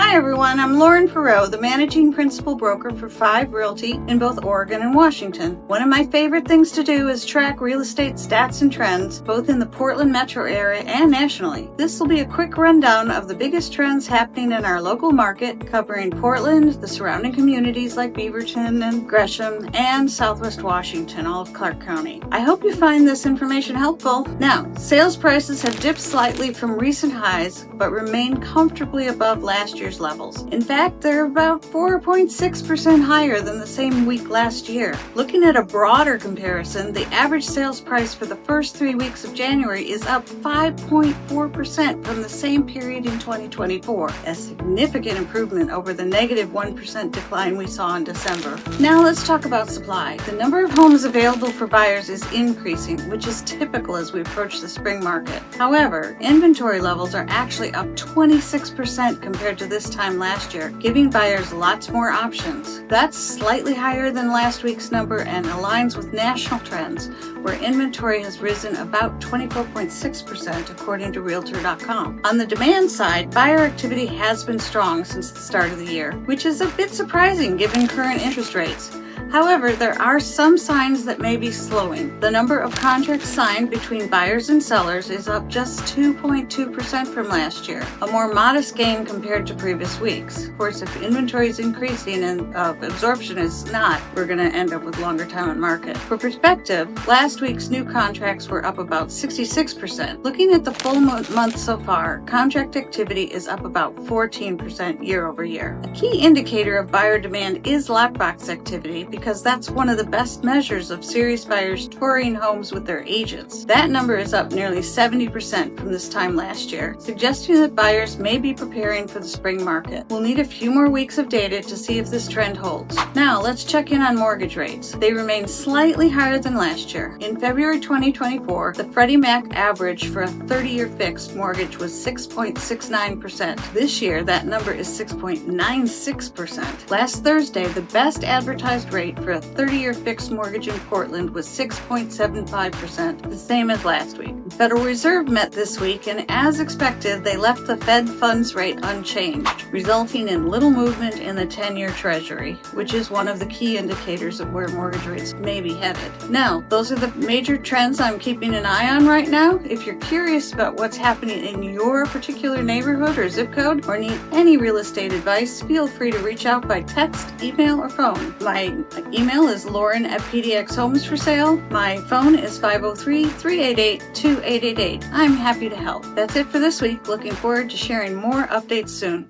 Hi everyone, I'm Lauren Perreault, the Managing Principal Broker for 5 Realty in both Oregon and Washington. One of my favorite things to do is track real estate stats and trends, both in the Portland metro area and nationally. This will be a quick rundown of the biggest trends happening in our local market, covering Portland, the surrounding communities like Beaverton and Gresham, and Southwest Washington, all of Clark County. I hope you find this information helpful. Now, sales prices have dipped slightly from recent highs, but remain comfortably above last year's levels. In fact, they're about 4.6% higher than the same week last year. Looking at a broader comparison, the average sales price for the first 3 weeks of January is up 5.4% from the same period in 2024, a significant improvement over the negative 1% decline we saw in December. Now let's talk about supply. The number of homes available for buyers is increasing, which is typical as we approach the spring market. However, inventory levels are actually up 26% compared to this time last year, giving buyers lots more options. That's slightly higher than last week's number and aligns with national trends, where inventory has risen about 24.6% according to Realtor.com. On the demand side, buyer activity has been strong since the start of the year, which is a bit surprising given current interest rates. However, there are some signs that may be slowing. The number of contracts signed between buyers and sellers is up just 2.2% from last year, a more modest gain compared to previous weeks. Of course, if inventory is increasing and absorption is not, we're going to end up with longer time on market. For perspective, last week's new contracts were up about 66%. Looking at the full month so far, contract activity is up about 14% year over year. A key indicator of buyer demand is lockbox activity, because that's one of the best measures of serious buyers touring homes with their agents. That number is up nearly 70% from this time last year, suggesting that buyers may be preparing for the spring market. We'll need a few more weeks of data to see if this trend holds. Now, let's check in on mortgage rates. They remain slightly higher than last year. In February 2024, the Freddie Mac average for a 30-year fixed mortgage was 6.69%. This year, that number is 6.96%. Last Thursday, the best advertised rate for a 30-year fixed mortgage in Portland was 6.75%, the same as last week. The Federal Reserve met this week, and as expected, they left the Fed funds rate unchanged, resulting in little movement in the 10-year Treasury, which is one of the key indicators of where mortgage rates may be headed. Now, those are the major trends I'm keeping an eye on right now. If you're curious about what's happening in your particular neighborhood or zip code, or need any real estate advice, feel free to reach out by text, email, or phone. My email is lauren@pdxhomes for sale. My phone is 503-388-2888. I'm happy to help. That's it for this week. Looking forward to sharing more updates soon.